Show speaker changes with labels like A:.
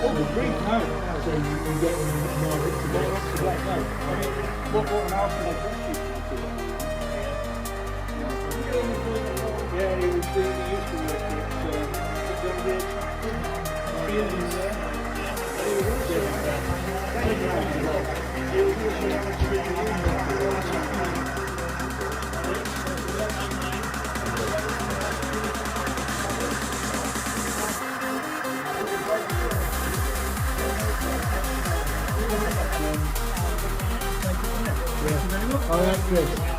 A: Oh, the green, no. So you get them more hit to get
B: Right, no. I mean, what an Arsenal bullshit. Yeah, he was doing, he used to work
A: Oh, that's good.